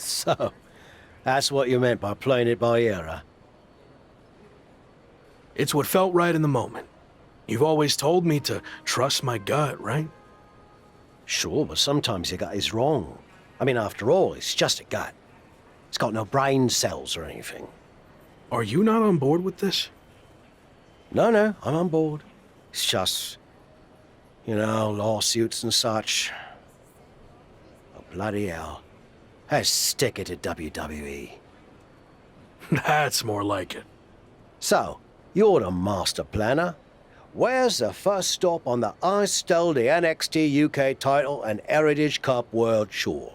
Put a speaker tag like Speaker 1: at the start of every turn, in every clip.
Speaker 1: So, that's what you meant by playing it by ear, huh?
Speaker 2: It's what felt right in the moment. You've always told me to trust my gut, right?
Speaker 1: Sure, but sometimes your gut is wrong. I mean, after all, it's just a gut. It's got no brain cells or anything.
Speaker 2: Are you not on board with this?
Speaker 1: No, I'm on board. It's just, lawsuits and such. Oh, bloody hell. Let's stick it to WWE.
Speaker 2: That's more like it.
Speaker 1: So, you're the master planner. Where's the first stop on the I stole the NXT UK title and Heritage Cup World Tour?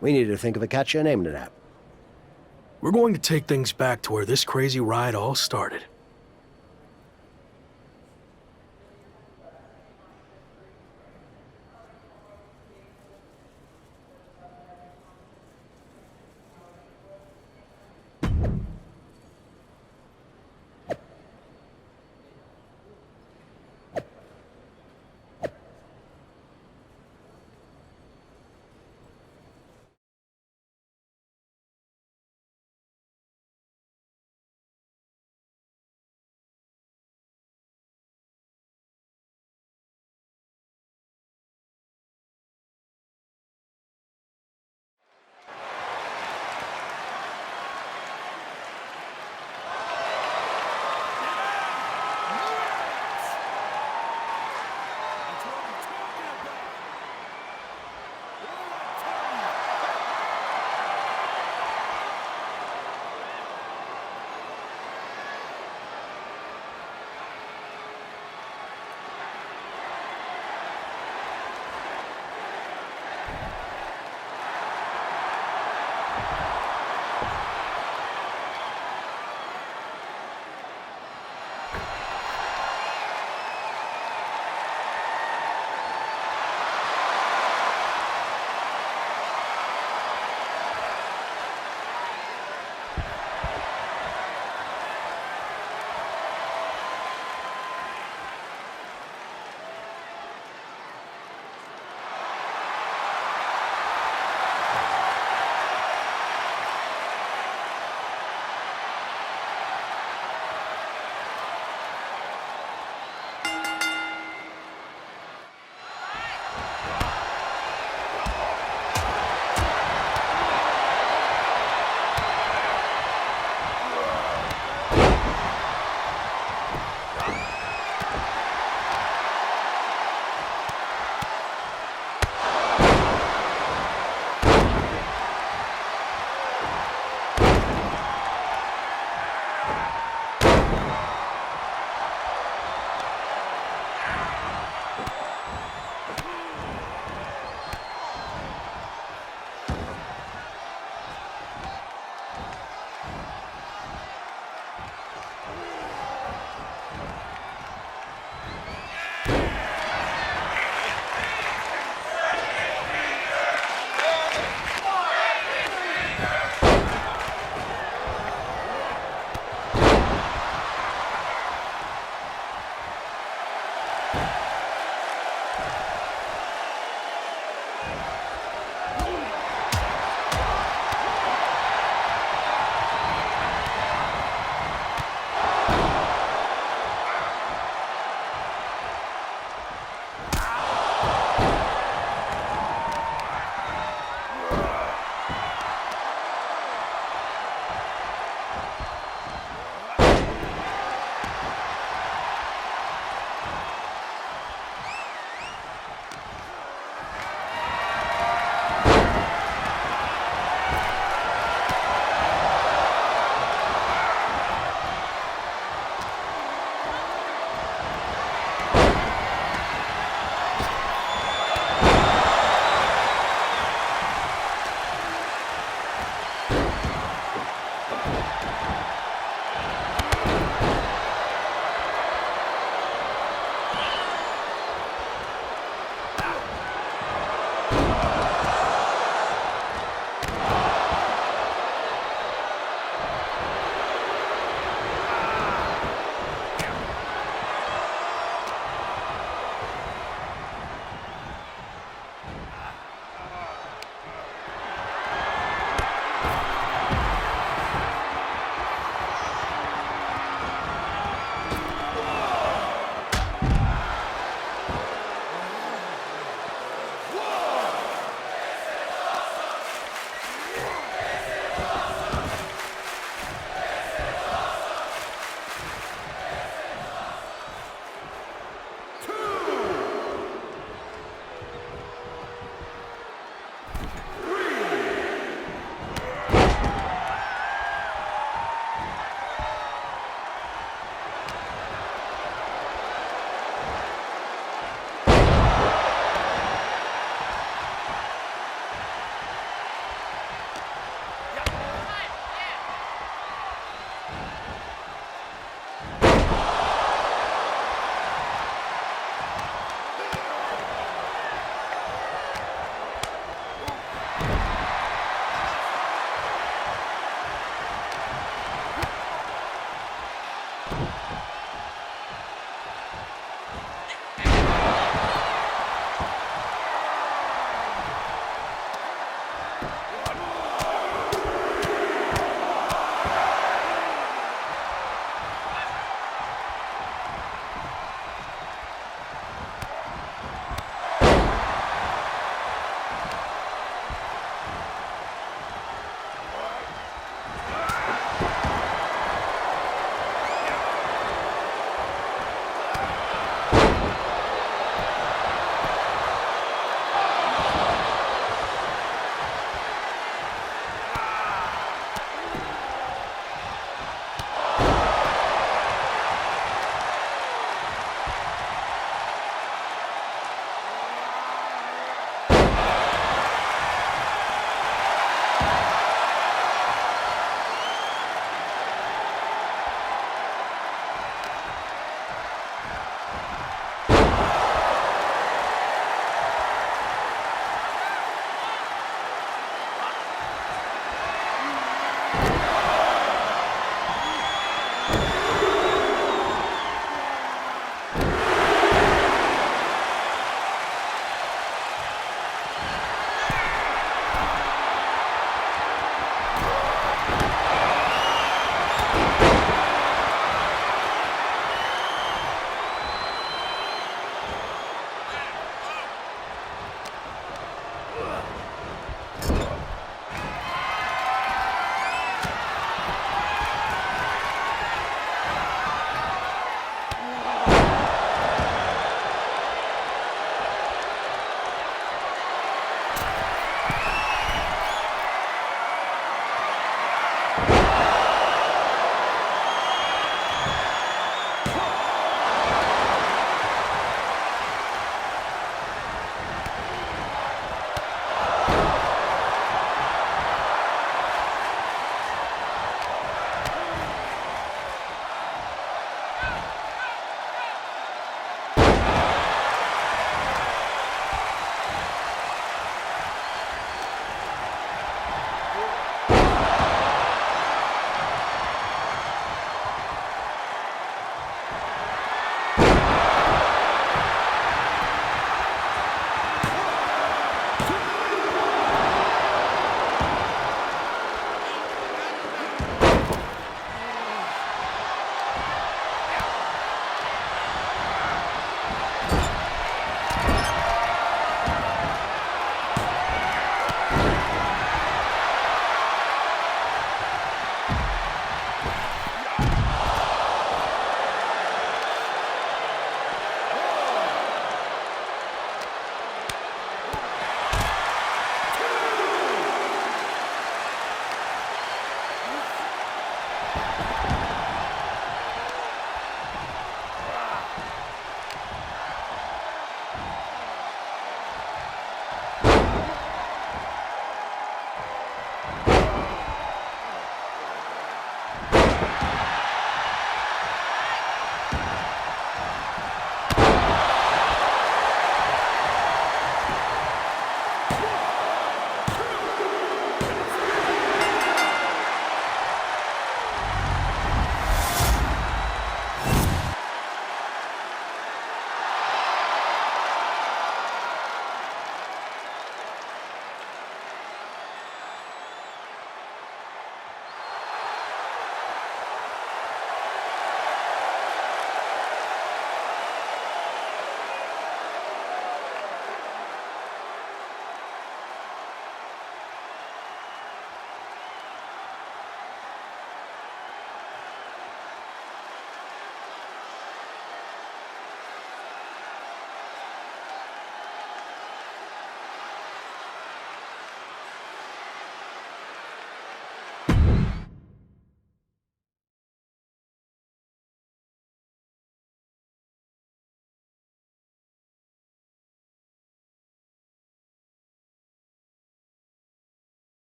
Speaker 1: We need to think of a catchier name than that.
Speaker 2: We're going to take things back to where this crazy ride all started.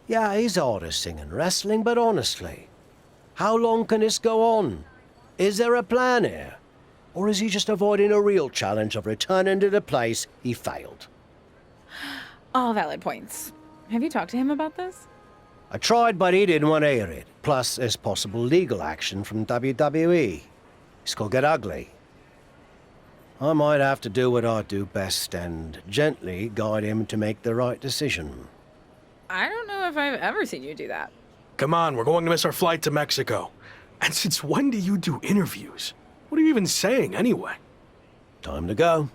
Speaker 1: Yeah, he's hard as singing wrestling, but honestly, how long can this go on? Is there a plan here? Or is he just avoiding a real challenge of returning to the place he failed?
Speaker 3: All valid points. Have you talked to him about this?
Speaker 1: I tried, but he didn't want to hear it. Plus, there's possible legal action from WWE. This could get ugly. I might have to do what I do best and gently guide him to make the right decision.
Speaker 3: I don't know if I've ever seen you do that.
Speaker 2: Come on, we're going to miss our flight to Mexico. And since when do you do interviews? What are you even saying, anyway?
Speaker 1: Time to go.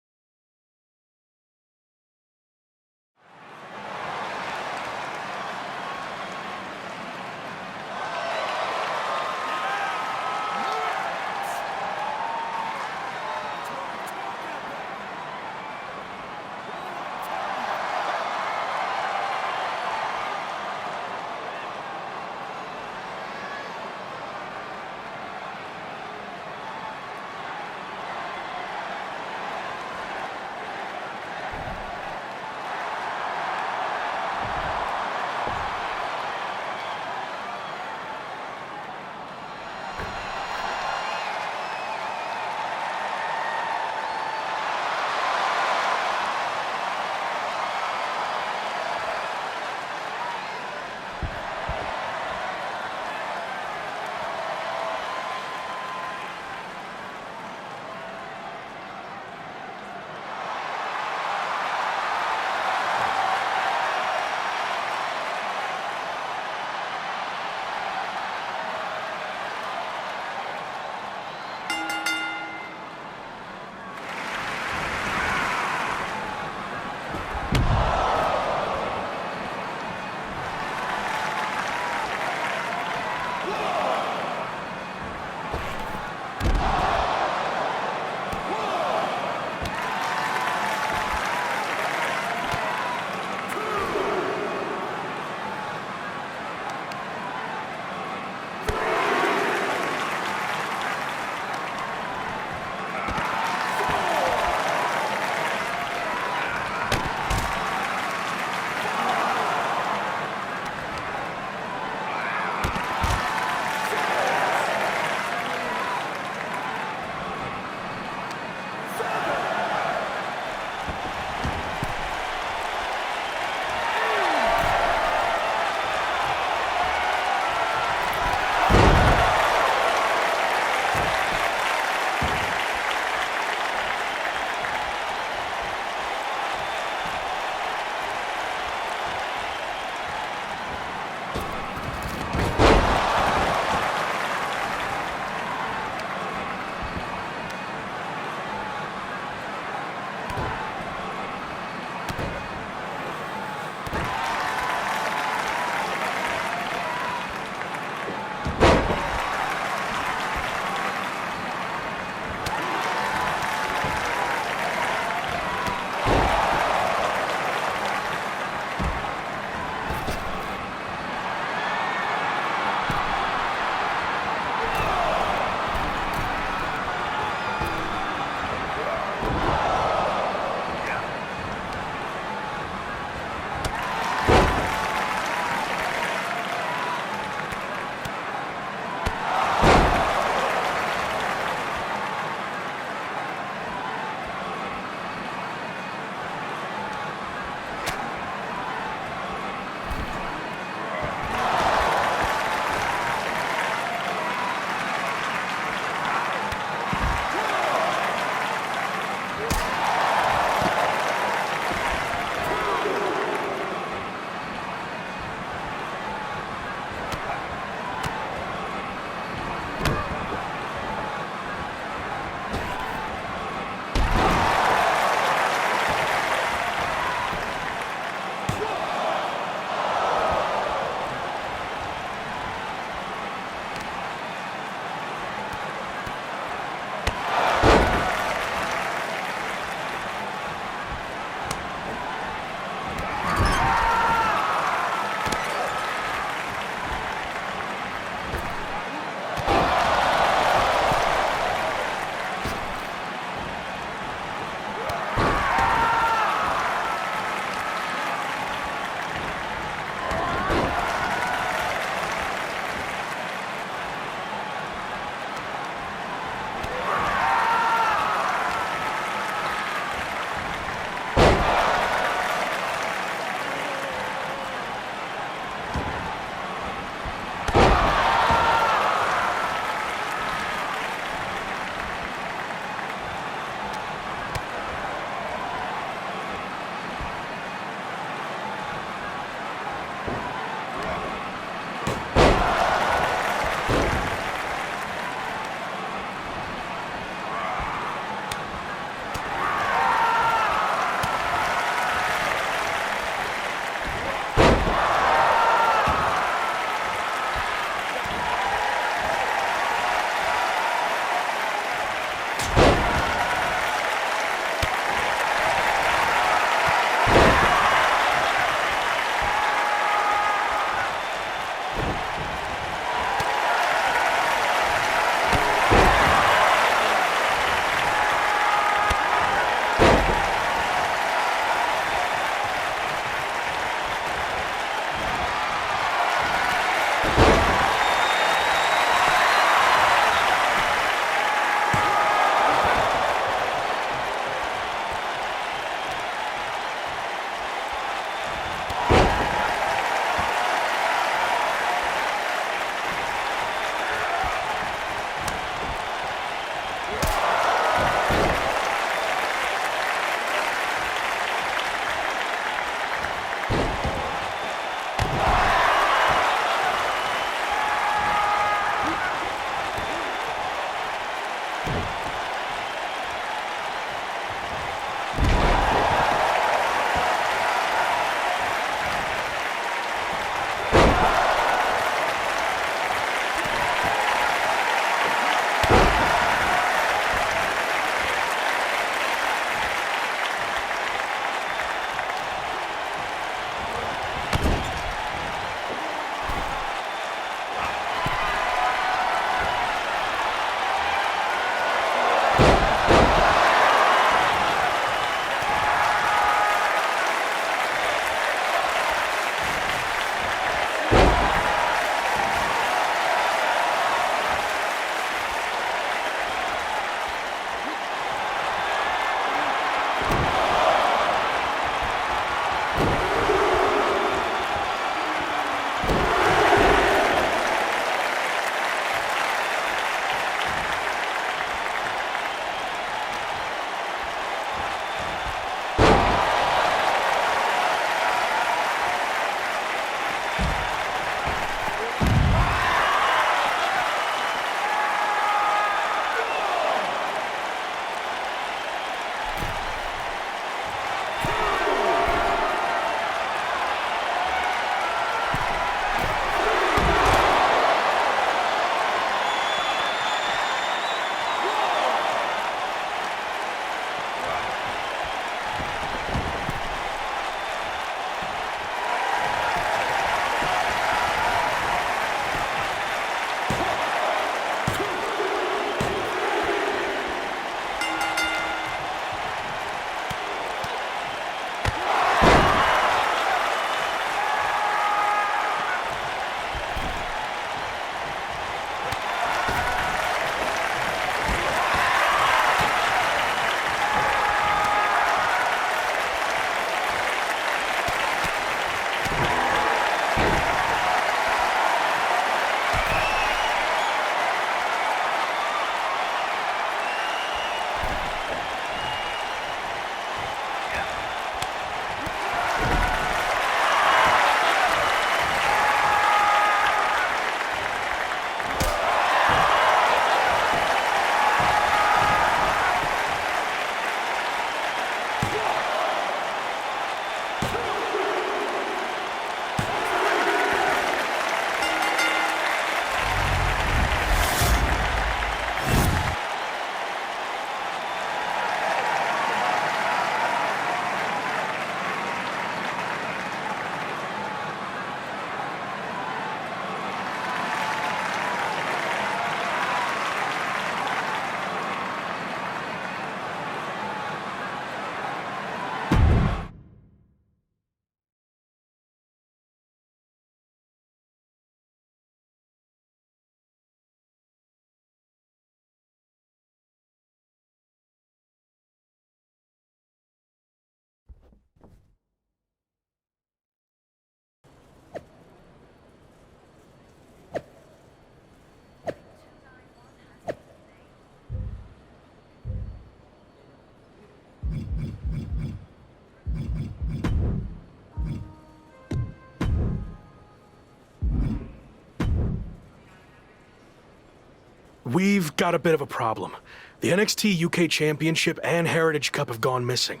Speaker 2: We've got a bit of a problem. The NXT UK Championship and Heritage Cup have gone missing.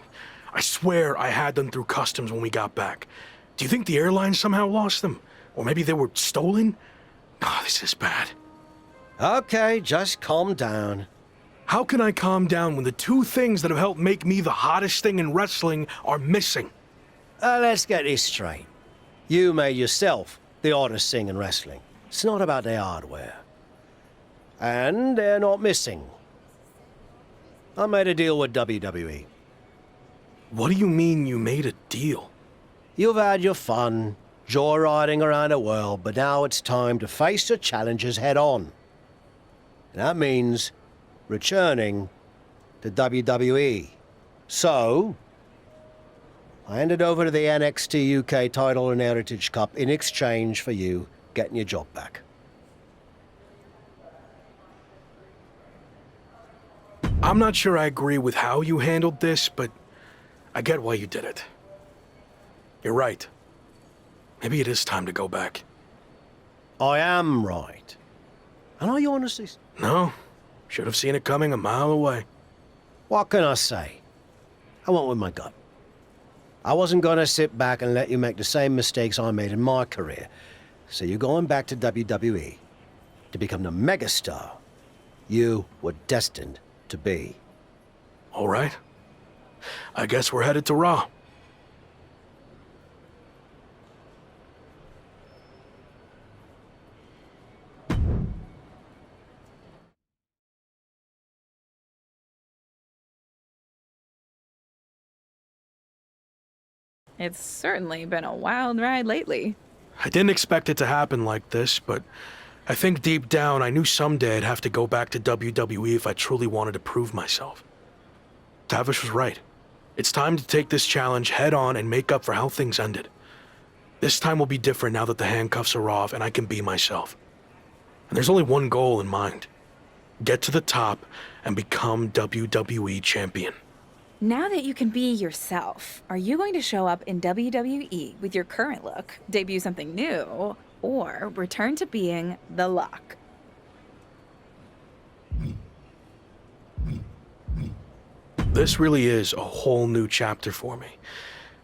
Speaker 2: I swear I had them through customs when we got back. Do you think the airline somehow lost them? Or maybe they were stolen? Oh, this is bad.
Speaker 1: Okay, just calm down.
Speaker 2: How can I calm down when the two things that have helped make me the hottest thing in wrestling are missing?
Speaker 1: Let's get this straight. You made yourself the hottest thing in wrestling. It's not about the hardware. And they're not missing. I made a deal with WWE.
Speaker 2: What do you mean you made a deal?
Speaker 1: You've had your fun, joyriding around the world, but now it's time to face the challenges head on. And that means returning to WWE. So, I handed over to the NXT UK title and Heritage Cup in exchange for you getting your job back.
Speaker 2: I'm not sure I agree with how you handled this, but I get why you did it. You're right. Maybe it is time to go back.
Speaker 1: I am right. And are you honestly?
Speaker 2: No, should have seen it coming a mile away.
Speaker 1: What can I say? I went with my gut. I wasn't gonna sit back and let you make the same mistakes I made in my career. So you're going back to WWE to become the megastar you were destined to be.
Speaker 2: All right. I guess we're headed to Raw.
Speaker 3: It's certainly been a wild ride lately.
Speaker 2: I didn't expect it to happen like this, but I think deep down I knew someday I'd have to go back to WWE if I truly wanted to prove myself. Tavish was right. It's time to take this challenge head on and make up for how things ended. This time will be different now that the handcuffs are off and I can be myself. And there's only one goal in mind. Get to the top and become WWE champion.
Speaker 3: Now that you can be yourself, are you going to show up in WWE with your current look, debut something new, or return to being the Lock?
Speaker 2: This really is a whole new chapter for me.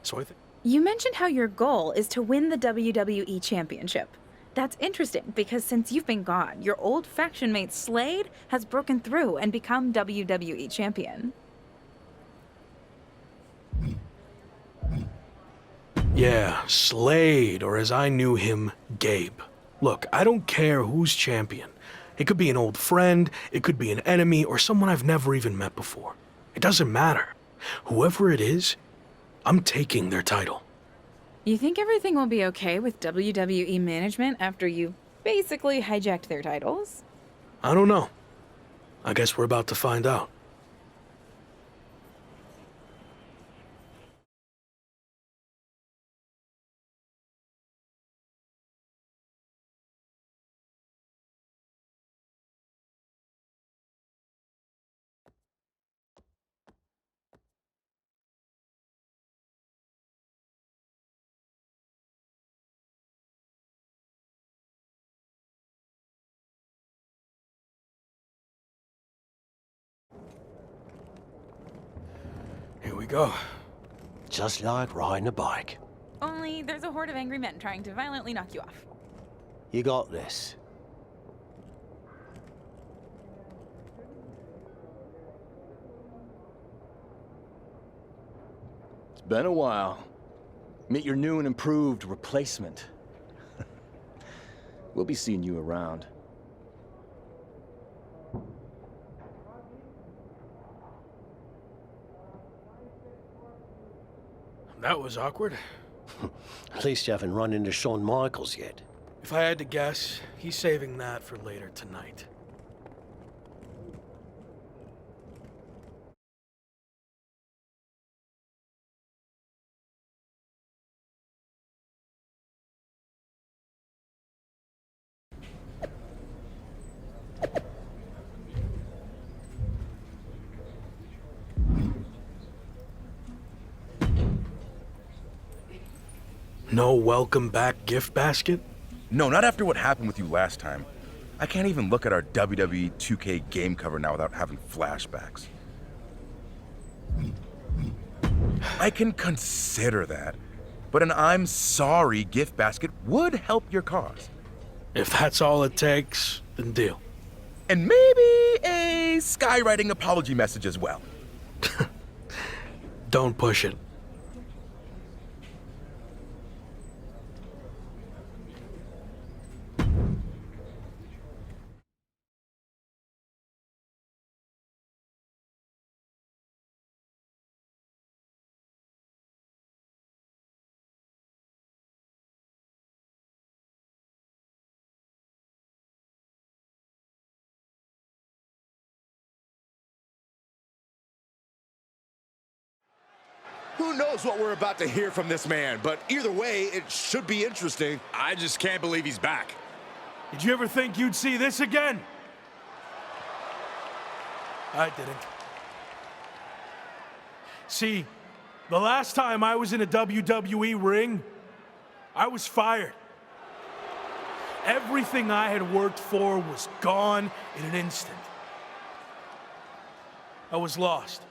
Speaker 2: So I think...
Speaker 3: You mentioned how your goal is to win the WWE Championship. That's interesting because since you've been gone, your old faction mate Slade has broken through and become WWE Champion.
Speaker 2: Yeah, Slade, or as I knew him, Gabe. Look, I don't care who's champion. It could be an old friend, it could be an enemy, or someone I've never even met before. It doesn't matter. Whoever it is, I'm taking their title.
Speaker 3: You think everything will be okay with WWE management after you basically hijacked their titles?
Speaker 2: I don't know. I guess we're about to find out. Here we go.
Speaker 1: Just like riding a bike.
Speaker 3: Only there's a horde of angry men trying to violently knock you off.
Speaker 1: You got this.
Speaker 4: It's been a while. Meet your new and improved replacement. We'll be seeing you around.
Speaker 2: That was awkward.
Speaker 1: At least you haven't run into Shawn Michaels yet.
Speaker 2: If I had to guess, he's saving that for later tonight. No welcome back gift basket?
Speaker 5: No, not after what happened with you last time. I can't even look at our WWE 2K game cover now without having flashbacks. I can consider that, but an I'm sorry gift basket would help your cause.
Speaker 2: If that's all it takes, then deal.
Speaker 5: And maybe a skywriting apology message as well.
Speaker 2: Don't push it.
Speaker 6: Who knows what we're about to hear from this man, but either way, it should be interesting.
Speaker 4: I just can't believe he's back.
Speaker 2: Did you ever think you'd see this again? I didn't. See, the last time I was in a WWE ring, I was fired. Everything I had worked for was gone in an instant. I was lost.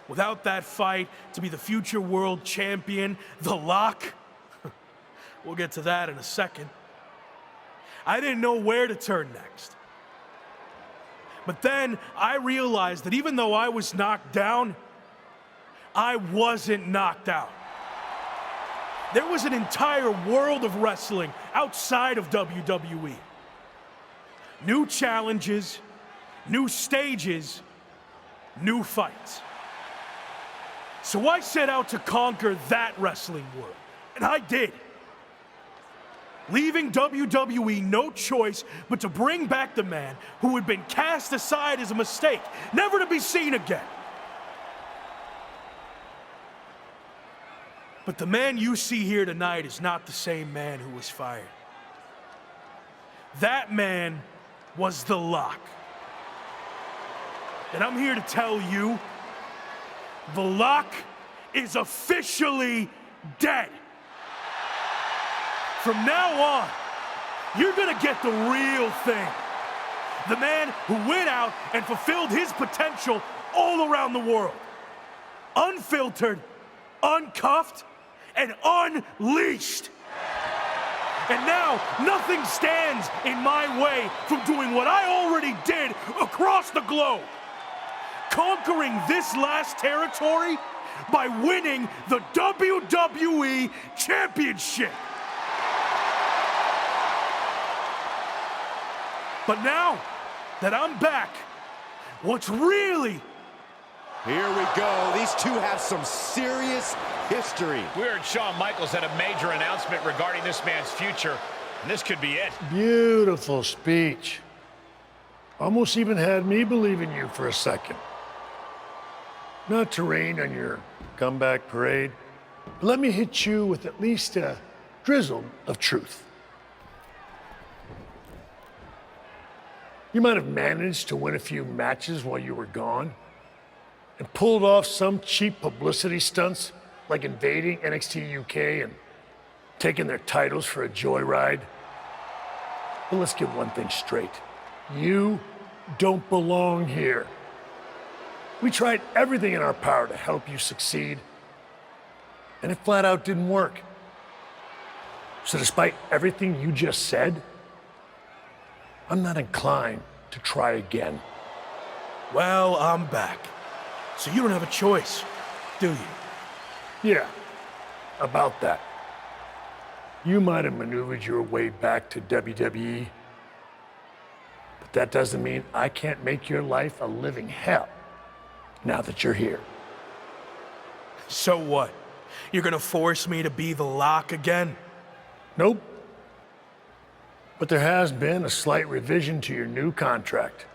Speaker 2: Without that fight to be the future world champion, The Lock, we'll get to that in a second. I didn't know where to turn next. But then I realized that even though I was knocked down, I wasn't knocked out. There was an entire world of wrestling outside of WWE. New challenges, new stages, new fights. So I set out to conquer that wrestling world, and I did. Leaving WWE no choice but to bring back the man who had been cast aside as a mistake, never to be seen again. But the man you see here tonight is not the same man who was fired. That man was The Lock. And I'm here to tell you, The Lock is officially dead. From now on, you're gonna get the real thing. The man who went out and fulfilled his potential all around the world. Unfiltered, uncuffed, and unleashed. And now, nothing stands in my way from doing what I already did across the globe. Conquering this last territory by winning the WWE Championship. But now that I'm back, what's really...
Speaker 6: Here we go. These two have some serious history.
Speaker 7: We heard Shawn Michaels had a major announcement regarding this man's future, and this could be it.
Speaker 8: Beautiful speech. Almost even had me believe in you for a second. Not to rain on your comeback parade, but let me hit you with at least a drizzle of truth. You might have managed to win a few matches while you were gone and pulled off some cheap publicity stunts like invading NXT UK and taking their titles for a joyride. But let's get one thing straight. You don't belong here. We tried everything in our power to help you succeed, and it flat out didn't work. So despite everything you just said, I'm not inclined to try again.
Speaker 2: Well, I'm back. So you don't have a choice, do you?
Speaker 8: Yeah, about that. You might have maneuvered your way back to WWE, but that doesn't mean I can't make your life a living hell now that you're here.
Speaker 2: So what? You're gonna force me to be The Lock again?
Speaker 8: Nope. But there has been a slight revision to your new contract.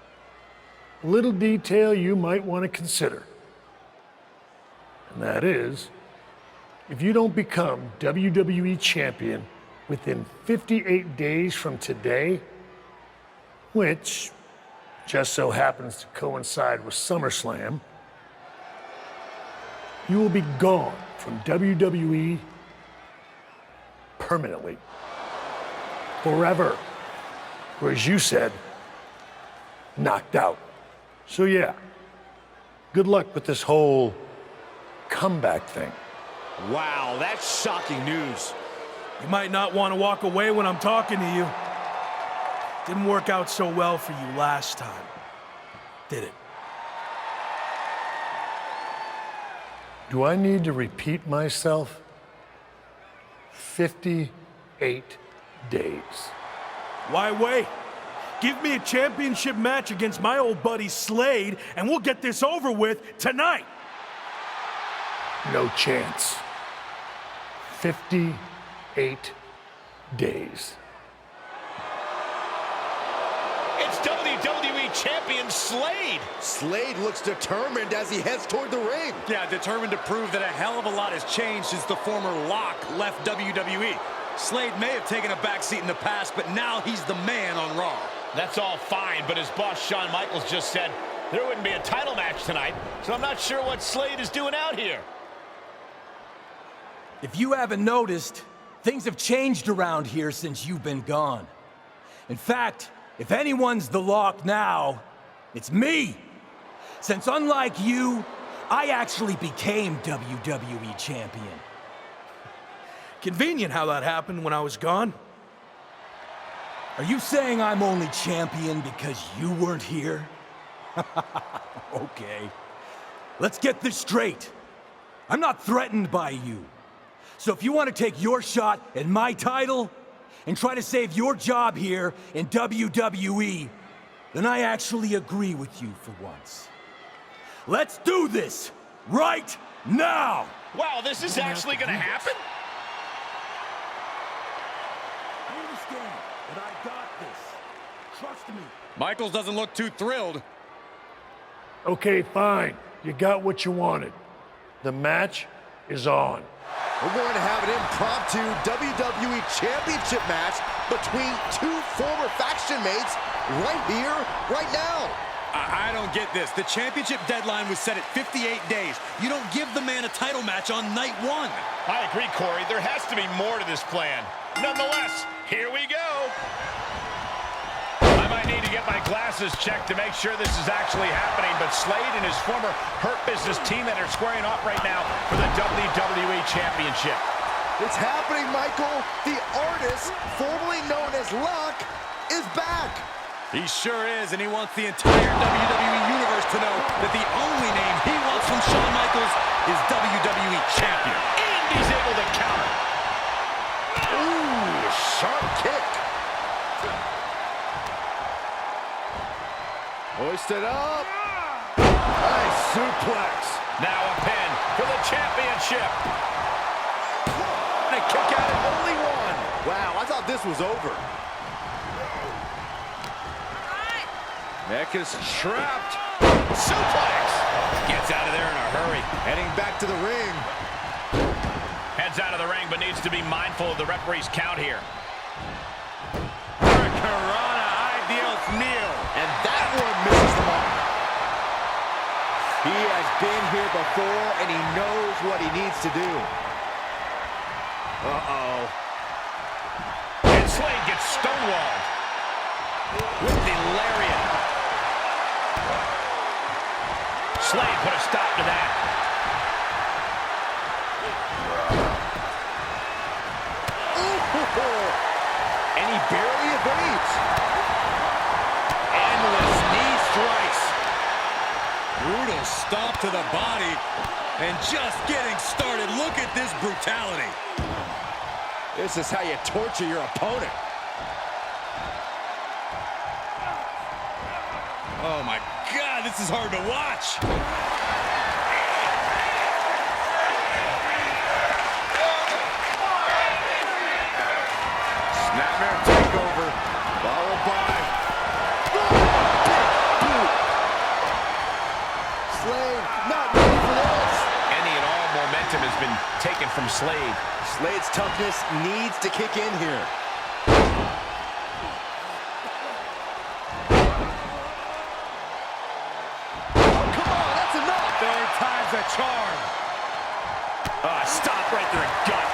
Speaker 8: A little detail you might want to consider. And that is, if you don't become WWE champion within 58 days from today, which just so happens to coincide with SummerSlam, you will be gone from WWE permanently. Forever. or as you said, knocked out. So yeah, good luck with this whole comeback thing.
Speaker 6: Wow, that's shocking news.
Speaker 2: You might not want to walk away when I'm talking to you. Didn't work out so well for you last time, did it?
Speaker 8: Do I need to repeat myself? 58 days.
Speaker 2: Why wait? Give me a championship match against my old buddy Slade, and we'll get this over with tonight.
Speaker 8: No chance. 58 days.
Speaker 7: It's WWE Champion Slade.
Speaker 6: Slade looks determined as he heads toward the ring.
Speaker 4: Yeah, determined to prove that a hell of a lot has changed since the former Lock left WWE. Slade may have taken a backseat in the past, but now he's the man on Raw.
Speaker 7: That's all fine, but as boss Shawn Michaels just said, there wouldn't be a title match tonight, so I'm not sure what Slade is doing out here.
Speaker 9: If you haven't noticed, things have changed around here since you've been gone. In fact, if anyone's the Lock now, it's me. Since unlike you, I actually became WWE Champion.
Speaker 2: Convenient how that happened when I was gone.
Speaker 9: Are you saying I'm only champion because you weren't here? Okay. Let's get this straight. I'm not threatened by you. So if you want to take your shot at my title and try to save your job here in WWE, then I actually agree with you for once. Let's do this right now!
Speaker 7: Wow, this is actually going to happen?
Speaker 9: I understand, but I got this. Trust me.
Speaker 4: Michaels doesn't look too thrilled.
Speaker 8: Okay, fine. You got what you wanted. The match is on.
Speaker 6: We're going to have an impromptu WWE Championship match between two former faction mates right here, right now.
Speaker 4: I don't get this. The championship deadline was set at 58 days. You don't give the man a title match on night one.
Speaker 7: I agree, Corey. There has to be more to this plan. Nonetheless, here we go. I might need to get my glasses checked to make sure this is actually happening, but Slade and his former Hurt Business team that are squaring off right now for the WWE Championship.
Speaker 6: It's happening, Michael. The artist, formerly known as Luck, is back.
Speaker 4: He sure is, and he wants the entire WWE Universe to know that the only name he wants from Shawn Michaels is WWE Champion.
Speaker 7: And he's able to counter.
Speaker 6: Ooh, sharp kick. Hoisted up. Nice suplex.
Speaker 7: Now a pin for the championship.
Speaker 6: And a kick out at only one. Wow, I thought this was over. Neck is trapped.
Speaker 7: Suplex. Gets out of there in a hurry.
Speaker 6: Heading back to the ring.
Speaker 7: Heads out of the ring, but needs to be mindful of the referee's count here.
Speaker 4: Hurricanrana, Dios mío.
Speaker 6: And that one misses the mark. He has been here before, and he knows what he needs to do. Uh-oh.
Speaker 7: And Slade gets stonewalled with the lariat. Slade put a stop to that.
Speaker 6: Ooh, and he barely evades.
Speaker 4: Endless knee strikes. Brutal stomp to the body. And just getting started. Look at this brutality.
Speaker 6: This is how you torture your opponent.
Speaker 4: Oh my God, this is hard to watch.
Speaker 6: Snapmare takeover, followed by big boot. Slade not ready for this.
Speaker 7: Any and all momentum has been taken from Slade.
Speaker 6: Slade's toughness needs to kick in here.
Speaker 4: Time's a charm.
Speaker 7: Stop right there and gut.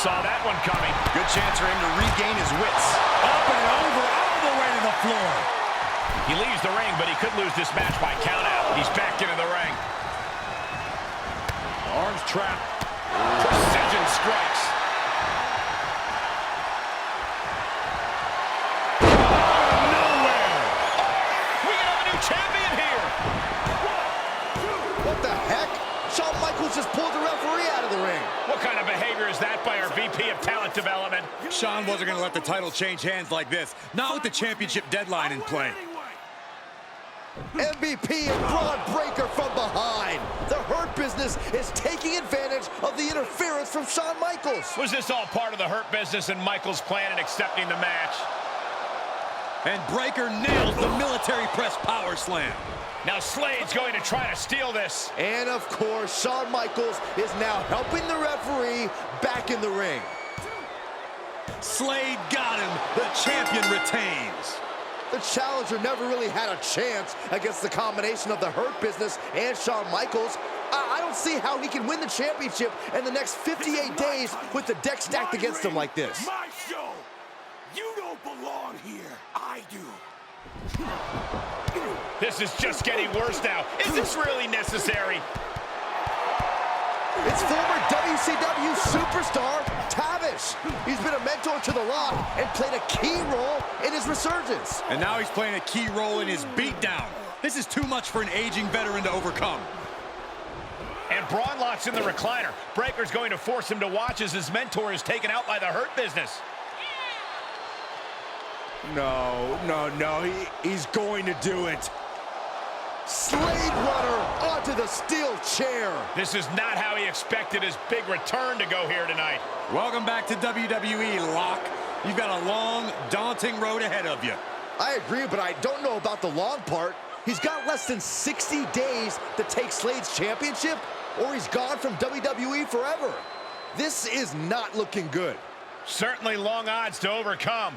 Speaker 7: saw that one coming.
Speaker 4: Good chance for him to regain his wits. Up and over, all the way to the floor.
Speaker 7: He leaves the ring, but he could lose this match by countout. He's back into the ring.
Speaker 4: Arms trapped.
Speaker 7: Precision strikes. Champion here.
Speaker 6: What the heck? Shawn Michaels just pulled the referee out of the ring.
Speaker 7: What kind of behavior is that by our VP of Talent Development?
Speaker 4: Shawn wasn't going to let the title change hands like this. Not with the championship deadline in play.
Speaker 6: MVP and Braun Breaker from behind. The Hurt Business is taking advantage of the interference from Shawn Michaels.
Speaker 7: Was this all part of the Hurt Business and Michaels' plan in accepting the match?
Speaker 4: And Breaker nails the military press power slam.
Speaker 7: Now Slade's going to try to steal this.
Speaker 6: And of course, Shawn Michaels is now helping the referee back in the ring.
Speaker 4: Slade got him. The champion retains.
Speaker 6: The challenger never really had a chance against the combination of the Hurt Business and Shawn Michaels. I don't see how he can win the championship in the next 58 days with the deck stacked against him like this.
Speaker 9: My show. You don't belong here. I do.
Speaker 7: This is just getting worse now. Is this really necessary?
Speaker 6: It's former WCW superstar Tavish. He's been a mentor to The Rock and played a key role in his resurgence.
Speaker 4: And now he's playing a key role in his beatdown. This is too much for an aging veteran to overcome.
Speaker 7: And Braun locks in the recliner. Breaker's going to force him to watch as his mentor is taken out by the Hurt Business.
Speaker 4: No, he's going to do it.
Speaker 6: Slade Runner onto the steel chair.
Speaker 7: This is not how he expected his big return to go here tonight.
Speaker 4: Welcome back to WWE, Locke. You've got a long, daunting road ahead of you.
Speaker 6: I agree, but I don't know about the long part. He's got less than 60 days to take Slade's championship, or he's gone from WWE forever. This is not looking good.
Speaker 7: Certainly long odds to overcome.